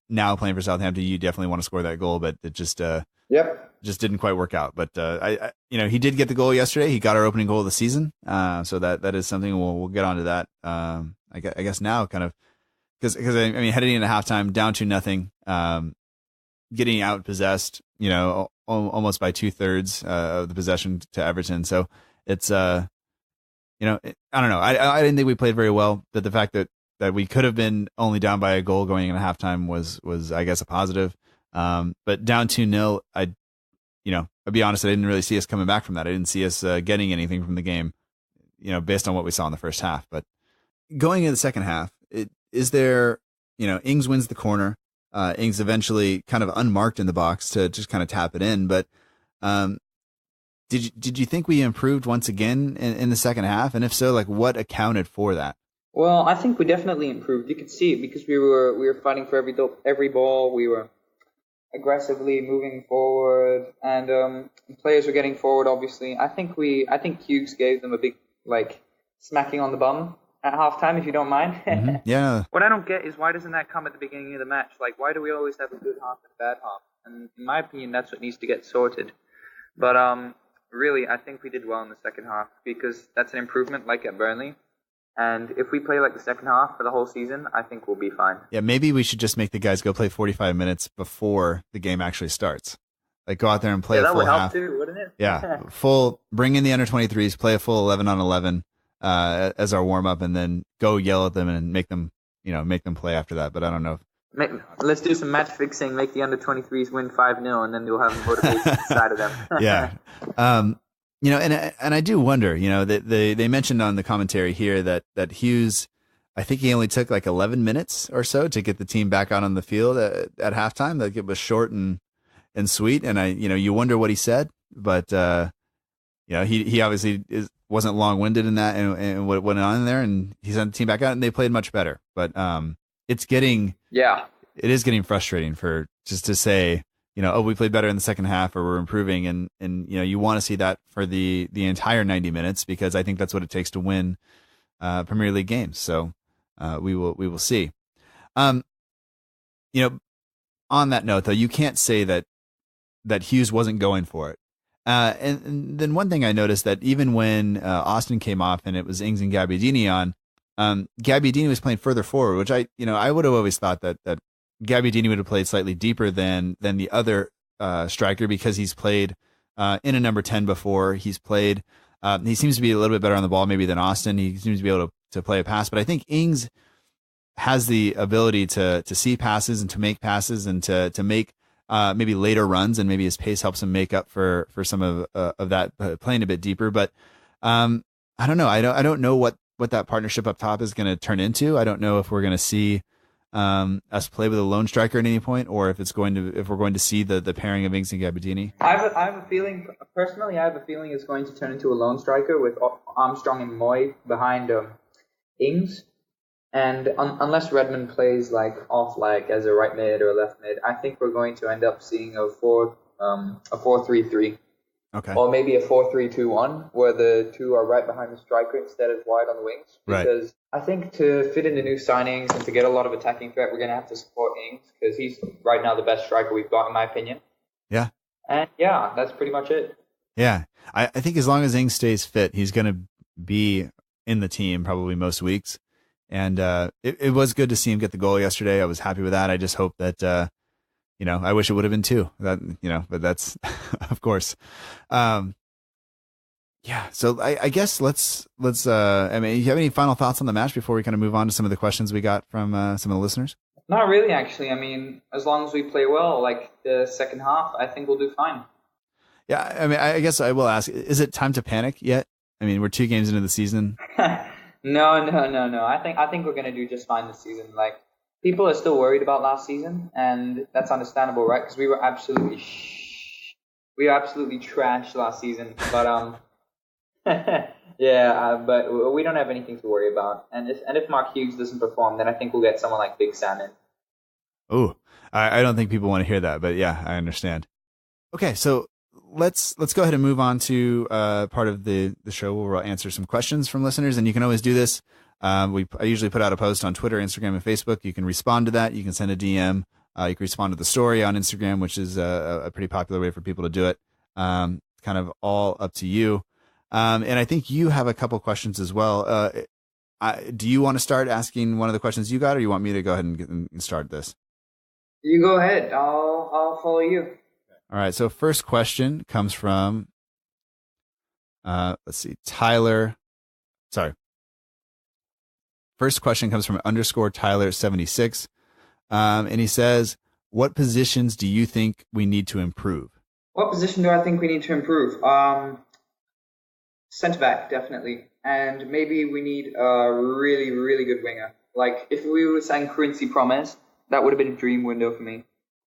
now playing for Southampton, you definitely want to score that goal, but it just didn't quite work out. But he did get the goal yesterday. He got our opening goal of the season. So that is something we'll get onto that. I guess now kind of, because I mean, heading into halftime, down 2-0, getting out possessed, almost by 2/3 of the possession to Everton. So it's I don't know. I didn't think we played very well, but the fact that we could have been only down by a goal going into halftime was I guess a positive. But down 2-0, I'll be honest, I didn't really see us coming back from that. I didn't see us getting anything from the game, based on what we saw in the first half. But going into the second half, is there, Ings wins the corner. Ings eventually kind of unmarked in the box to just kind of tap it in. But did you think we improved once again in the second half? And if so, like, what accounted for that? Well, I think we definitely improved. You could see it because we were fighting for every ball. We were aggressively moving forward, and players were getting forward. Obviously, I think Hughes gave them a big smacking on the bum at halftime, if you don't mind. Mm-hmm. Yeah. What I don't get is, why doesn't that come at the beginning of the match? Like, why do we always have a good half and a bad half? And in my opinion, that's what needs to get sorted. But really, I think we did well in the second half because that's an improvement, like at Burnley. And if we play like the second half for the whole season, I think we'll be fine. Yeah, maybe we should just make the guys go play 45 minutes before the game actually starts. Like, go out there and play a full half. That would help too, wouldn't it? Yeah, bring in the under-23s, play a full 11-on-11 as our warm-up, and then go yell at them and make them play after that. But I don't know. Let's do some match fixing, make the under-23s win 5-0, and then you'll have motivation inside of them. Yeah. And I do wonder, that they mentioned on the commentary here that Hughes, I think he only took like 11 minutes or so to get the team back out on the field at halftime. Like, it was short and sweet. And you wonder what he said, but he obviously wasn't long-winded in that and what went on in there, and he sent the team back out and they played much better. But it is getting frustrating for just to say, we played better in the second half, or we're improving, and you want to see that for the entire 90 minutes, because I think that's what it takes to win Premier League games. So we will see. On that note, though, you can't say that Hughes wasn't going for it. And then one thing I noticed, that even when Austin came off and it was Ings and Gabbiadini on, Gabbiadini was playing further forward, which I would have always thought that Gabbiadini would have played slightly deeper than the other striker, because he's played in a number 10 before. He's played. He seems to be a little bit better on the ball maybe than Austin. He seems to be able to play a pass, but I think Ings has the ability to see passes and to make passes and to make maybe later runs, and maybe his pace helps him make up for some of that, playing a bit deeper. But I don't know. I don't know what that partnership up top is going to turn into. I don't know if we're going to see us play with a lone striker at any point, or if we're going to see the pairing of Ings and Gabbiadini. I have a feeling, personally, it's going to turn into a lone striker with Armstrong and Moy behind Ings. And unless Redmond plays like off like as a right mid or a left mid, I think we're going to end up seeing a 4-3-3. Okay. Or maybe a 4-3-2-1, where the two are right behind the striker instead of wide on the wings. Because I think to fit in the new signings and to get a lot of attacking threat, we're going to have to support Ings, because he's right now the best striker we've got, in my opinion. Yeah. And yeah, that's pretty much it. Yeah. I think as long as Ings stays fit, he's going to be in the team probably most weeks. And it was good to see him get the goal yesterday. I was happy with that. I just hope that, I wish it would have been 2. That, but that's, of course. Yeah. So I guess let's. You have any final thoughts on the match before we kind of move on to some of the questions we got from some of the listeners? Not really, actually. I mean, as long as we play well, like the second half, I think we'll do fine. Yeah. I mean, I guess I will ask: is it time to panic yet? I mean, we're 2 games into the season. No. I think we're gonna do just fine this season. Like, people are still worried about last season, and that's understandable, right? Because we were absolutely trashed last season. But but we don't have anything to worry about. And if Mark Hughes doesn't perform, then I think we'll get someone like Big Sam in. Oh, I don't think people want to hear that, but yeah, I understand. Okay, so let's go ahead and move on to part of the show where we'll answer some questions from listeners, and you can always do this. I usually put out a post on Twitter, Instagram, and Facebook. You can respond to that. You can send a DM. You can respond to the story on Instagram, which is a pretty popular way for people to do it. Kind of all up to you. And I think you have a couple questions as well. Do you want to start asking one of the questions you got, or you want me to go ahead and start this? You go ahead. I'll follow you. All right. So first question comes from, Tyler. Sorry. First question comes from _Tyler76. And he says, what positions do you think we need to improve? What position do I think we need to improve? Centre back, definitely. And maybe we need a really, really good winger. Like, if we were saying Quincy Promes, that would have been a dream window for me.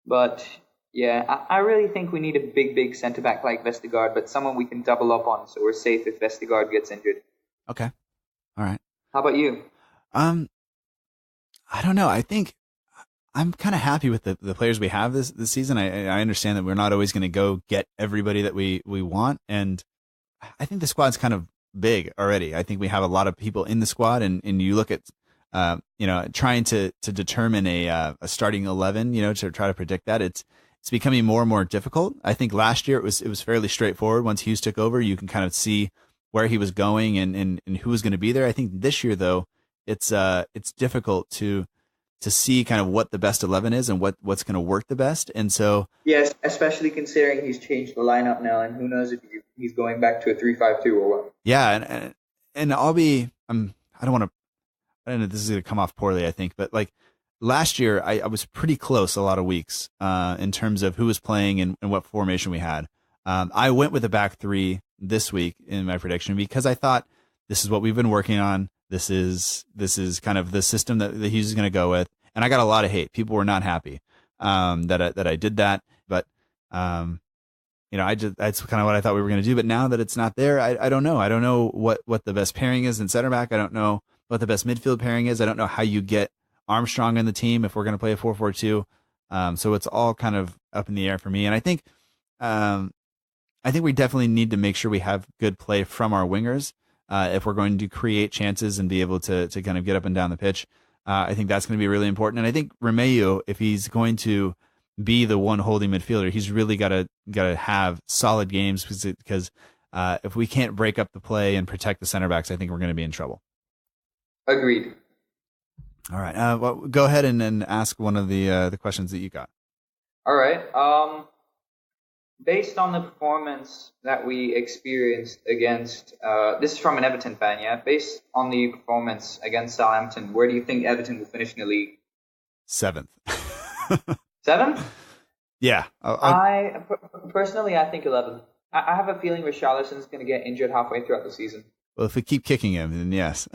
But yeah, I really think we need a big centre back like Vestergaard, but someone we can double up on, so we're safe if Vestergaard gets injured. Okay. All right. How about you? I don't know. I think I'm kind of happy with the players we have this season. I understand that we're not always going to go get everybody that we want, and I think the squad's kind of big already. I think we have a lot of people in the squad, and you look at trying to determine a starting 11, to try to predict that, it's becoming more and more difficult. I think last year it was fairly straightforward. Once Hughes took over, you can kind of see where he was going and who was going to be there. I think this year though, it's difficult to see kind of what the best 11 is and what's going to work the best. And so, yes, especially considering he's changed the lineup now, and who knows if he's going back to a 3-5-2 or what. Yeah. And I don't know if this is going to come off poorly, I think, but like last year I was pretty close a lot of weeks, in terms of who was playing and what formation we had. I went with a back 3 this week in my prediction because I thought this is what we've been working on. This is kind of the system that Hughes is going to go with. And I got a lot of hate. People were not happy, that I did that. But, that's kind of what I thought we were going to do. But now that it's not there, I don't know. I don't know what the best pairing is in center back. I don't know what the best midfield pairing is. I don't know how you get Armstrong in the team if we're going to play a 4-4-2. So it's all kind of up in the air for me. And I think we definitely need to make sure we have good play from our wingers. If we're going to create chances and be able to kind of get up and down the pitch, I think that's going to be really important. And I think Romeu, if he's going to be the one holding midfielder, he's really got to have solid games because if we can't break up the play and protect the center backs, I think we're going to be in trouble. Agreed. All right. Well, go ahead and ask one of the questions that you got. All right. Based on the performance that we experienced against, this is from an Everton fan, yeah? Based on the performance against Southampton, where do you think Everton will finish in the league? 7th. 7th? Yeah. Personally, I think 11th. I have a feeling Richarlison's going to get injured halfway throughout the season. Well, if we keep kicking him, then yes.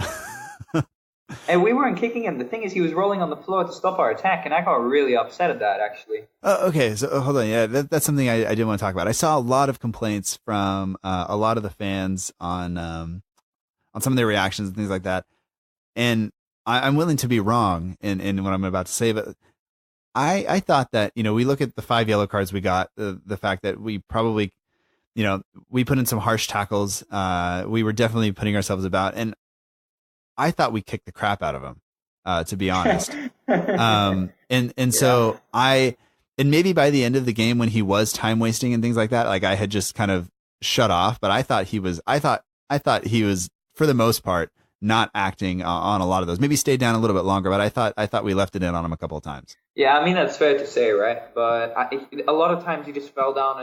And we weren't kicking him. The thing is, he was rolling on the floor to stop our attack, and I got really upset at that, actually. Okay, so hold on. Yeah, that's something I didn't want to talk about. I saw a lot of complaints from a lot of the fans on some of their reactions and things like that. And I'm willing to be wrong in what I'm about to say, but I thought that, we look at the 5 yellow cards we got, the fact that we probably, we put in some harsh tackles. We were definitely putting ourselves about, and I thought we kicked the crap out of him, to be honest. So and maybe by the end of the game when he was time wasting and things like that, like I had just kind of shut off, but I thought he was for the most part not acting on a lot of those. Maybe stayed down a little bit longer, but I thought we left it in on him a couple of times. Yeah, I mean, that's fair to say, right? But a lot of times he just fell down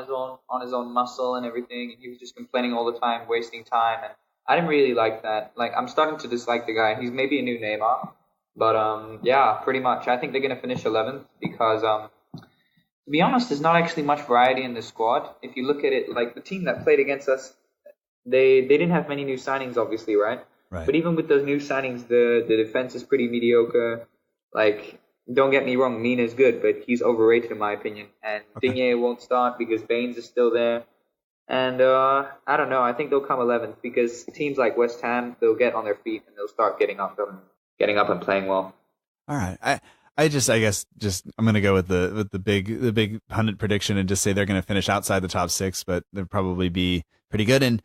on his own muscle and everything. He was just complaining all the time, wasting time, and I didn't really like that. Like, I'm starting to dislike the guy. He's maybe a new Neymar, but yeah, pretty much. I think they're going to finish 11th because, to be honest, there's not actually much variety in the squad. If you look at it, like the team that played against us, they didn't have many new signings, obviously, right? Right. But even with those new signings, the defense is pretty mediocre. Like, don't get me wrong, Mina's good, but he's overrated in my opinion. And Digne won't start because Baines is still there. And I don't know. I think they'll come 11th because teams like West Ham, they'll get on their feet and they'll start getting up and playing well. All right. I guess I'm going to go with the big pundit prediction and just say they're going to finish outside the top 6, but they'll probably be pretty good. And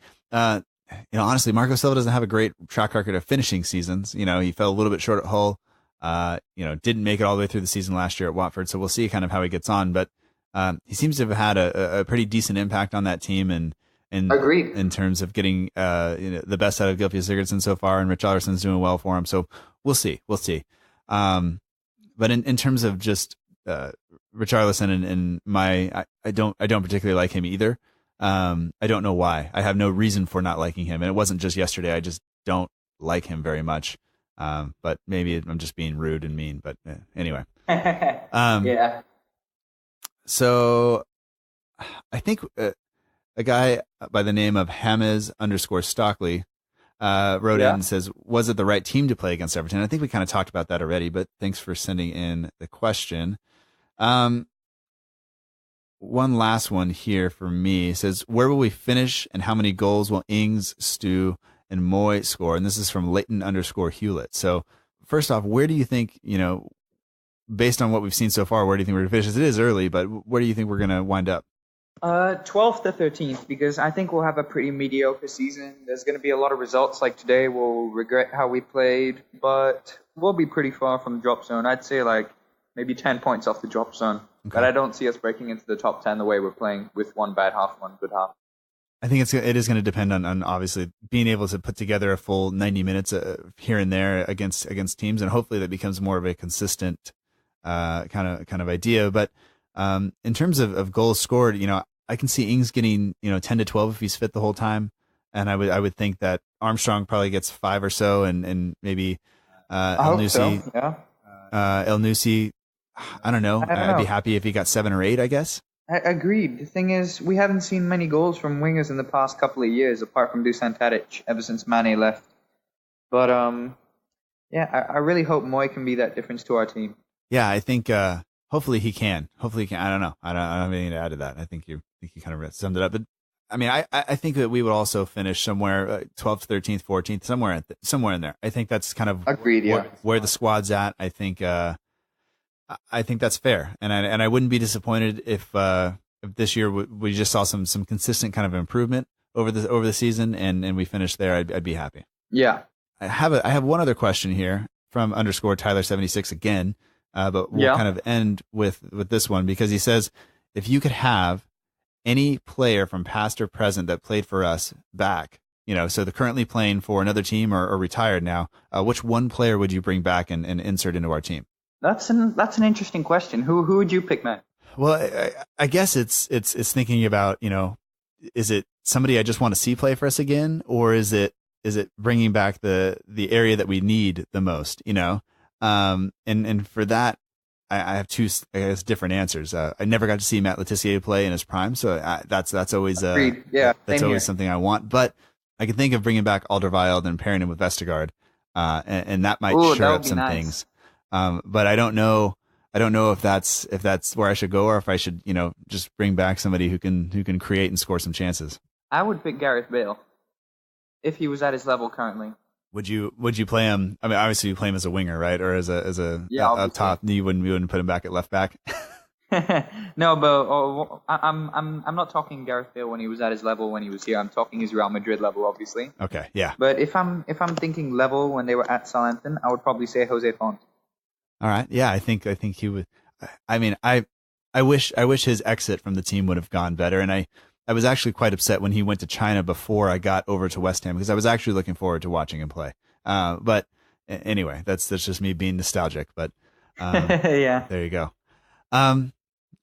honestly, Marco Silva doesn't have a great track record of finishing seasons. He fell a little bit short at Hull. Didn't make it all the way through the season last year at Watford, so we'll see kind of how he gets on. But he seems to have had a pretty decent impact on that team, and Agreed. In terms of getting the best out of Gylfi Sigurdsson so far, and Richarlison's doing well for him. So we'll see. But in terms of just Richarlison and I don't particularly like him either. I don't know why. I have no reason for not liking him, and it wasn't just yesterday. I just don't like him very much. But maybe I'm just being rude and mean, but anyway. Yeah. So I think a guy by the name of Hames_Stockley wrote in and says, was it the right team to play against Everton? I think we kind of talked about that already, but thanks for sending in the question. One last one here for me. It says, where will we finish and how many goals will Ings, Stu, and Moy score? And this is from Leighton_Hewlett. So first off, where do you think, based on what we've seen so far, where do you think we're going to finish? It is early, but where do you think we're going to wind up? 12th to 13th, because I think we'll have a pretty mediocre season. There's going to be a lot of results like today. We'll regret how we played, but we'll be pretty far from the drop zone. I'd say like maybe 10 points off the drop zone. Okay. But I don't see us breaking into the top 10 the way we're playing with one bad half, one good half. I think it is going to depend on obviously being able to put together a full 90 minutes here and there against teams, and hopefully that becomes more of a consistent kind of idea. But in terms of goals scored, I can see Ings getting 10 to 12 if he's fit the whole time, and I would think that Armstrong probably gets 5 or so, and maybe El Nusi. So. Yeah. El Nusi, I don't know. I'd be happy if he got 7 or 8, I guess. Agreed. The thing is, we haven't seen many goals from wingers in the past couple of years, apart from Dusan Tadic, ever since Mane left. But I really hope Moy can be that difference to our team. Yeah, I think hopefully he can. I don't know. I don't have anything to add to that. I think you kind of summed it up. But I mean, I think that we would also finish somewhere 12th, 13th, 14th, somewhere in there. I think that's kind of agreed. Yeah, where the squad's at. I think that's fair, and I wouldn't be disappointed if this year we just saw some consistent kind of improvement over the season, and we finished there. I'd be happy. Yeah. I have one other question here from _Tyler76 again, but we'll kind of end with this one, because he says, if you could have any player from past or present that played for us back, so they're currently playing for another team or retired now, which one player would you bring back and insert into our team? That's an interesting question. Who would you pick, man? Well, I guess it's thinking about, is it somebody I just want to see play for us again, or is it bringing back the area that we need the most, and for that, I have two, I guess, different answers. I never got to see Matt Letitia play in his prime, so that's always that's always something I want. But I can think of bringing back Alderweireld and pairing him with Vestergaard, and that might shore up some things. But I don't know if that's where I should go, or if I should, just bring back somebody who can create and score some chances. I would pick Gareth Bale if he was at his level currently. Would you play him? I mean, obviously you play him as a winger, right? Or as a up top. You wouldn't put him back at left back. No, but I'm not talking Gareth Bale when he was at his level when he was here. I'm talking his Real Madrid level, obviously. Okay, yeah. But if I'm thinking level when they were at Southampton, I would probably say Jose Font. All right, yeah, I think he would. I mean, I wish his exit from the team would have gone better, and I was actually quite upset when he went to China before I got over to West Ham because I was actually looking forward to watching him play. But anyway, that's just me being nostalgic. But yeah, there you go. All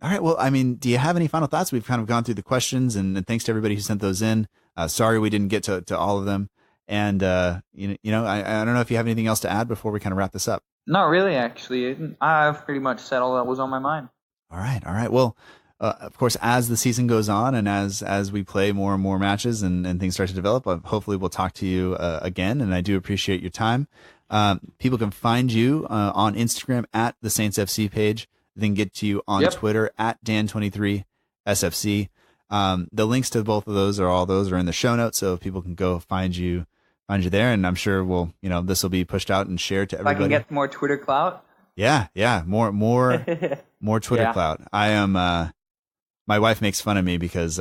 right. Well, I mean, do you have any final thoughts? We've kind of gone through the questions, and thanks to everybody who sent those in. Sorry we didn't get to all of them. And you know, I don't know if you have anything else to add before we kind of wrap this up. Not really, actually. I've pretty much said all that was on my mind. All right. Well, of course, as the season goes on and as we play more and more matches and things start to develop, hopefully we'll talk to you again. And I do appreciate your time. People can find you on Instagram at the SaintsFCPage, then get to you on Twitter at Dan23SFC. The links to both of those are in the show notes, so people can go find you there. And I'm sure this will be pushed out and shared to everybody. If I can get more Twitter clout. Yeah. More Twitter clout. I am, my wife makes fun of me because,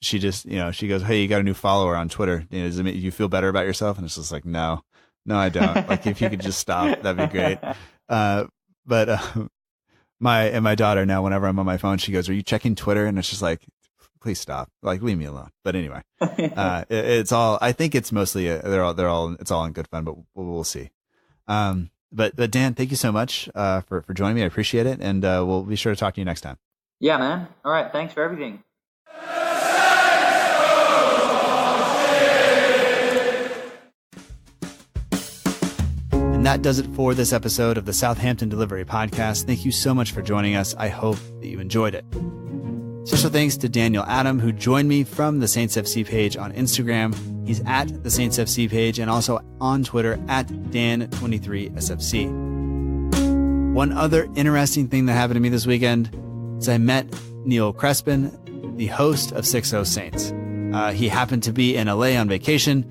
she just, she goes, "Hey, you got a new follower on Twitter. Does it make you feel better about yourself?" And it's just like, no, I don't. Like, if you could just stop, that'd be great. But my daughter now, whenever I'm on my phone, she goes, "Are you checking Twitter?" And it's just like, please stop. Like, leave me alone. But anyway, it's all, I think it's mostly, it's all in good fun, but we'll see. But Dan, thank you so much, for joining me. I appreciate it. And, we'll be sure to talk to you next time. Yeah, man. All right. Thanks for everything. And that does it for this episode of the Southampton Delivery Podcast. Thank you so much for joining us. I hope that you enjoyed it. Special thanks to Daniel Adam, who joined me from the Saints FC page on Instagram. He's at the Saints FC page and also on Twitter at Dan23SFC. One other interesting thing that happened to me this weekend is I met Neil Crespin, the host of 60 Saints. He happened to be in LA on vacation.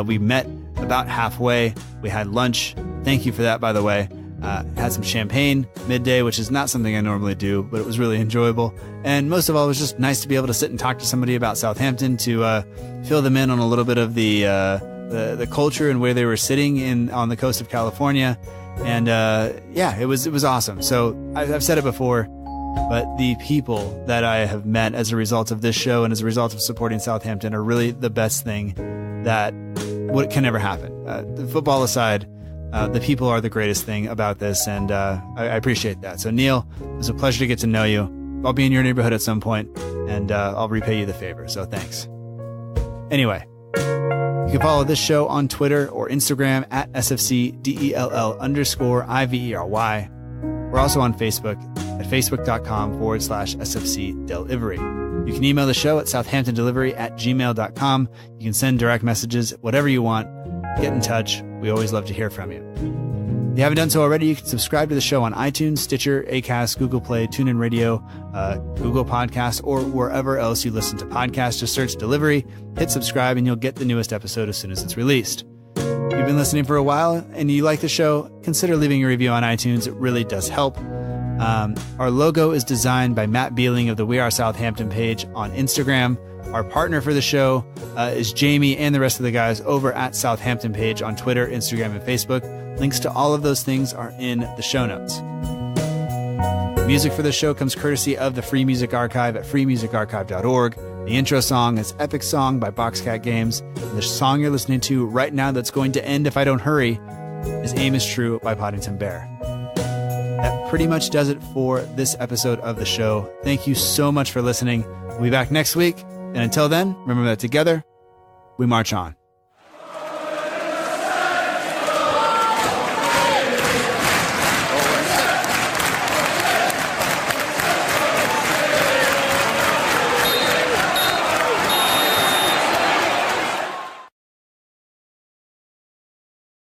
We met about halfway. We had lunch. Thank you for that, by the way. Had some champagne midday, which is not something I normally do, but it was really enjoyable. And most of all, it was just nice to be able to sit and talk to somebody about Southampton, to fill them in on a little bit of the culture and where they were sitting on the coast of California. And it was awesome. So I've said it before, but the people that I have met as a result of this show and as a result of supporting Southampton are really the best thing that can never happen. The football aside, the people are the greatest thing about this, and I appreciate that. So, Neil, it was a pleasure to get to know you. I'll be in your neighborhood at some point, and I'll repay you the favor, so thanks. Anyway, you can follow this show on Twitter or Instagram at SFCDELL_IVERY. We're also on Facebook at facebook.com/SFC Delivery. You can email the show at southamptondelivery@gmail.com. You can send direct messages, whatever you want. Get in touch. We always love to hear from you. If you haven't done so already, you can subscribe to the show on iTunes, Stitcher, Acast, Google Play, TuneIn Radio, Google Podcasts, or wherever else you listen to podcasts. Just search Delivery, hit subscribe, and you'll get the newest episode as soon as it's released. If you've been listening for a while and you like the show, consider leaving a review on iTunes. It really does help. Our logo is designed by Matt Beeling of the We Are Southampton page on Instagram. Our partner for the show is Jamie and the rest of the guys over at Southampton page on Twitter, Instagram, and Facebook. Links to all of those things are in the show notes. Music for the show comes courtesy of the Free Music Archive at freemusicarchive.org. The intro song is Epic Song by Boxcat Games. And the song you're listening to right now that's going to end if I don't hurry is Aim is True by Poddington Bear. That pretty much does it for this episode of the show. Thank you so much for listening. We'll be back next week. And until then, remember that together, we march on.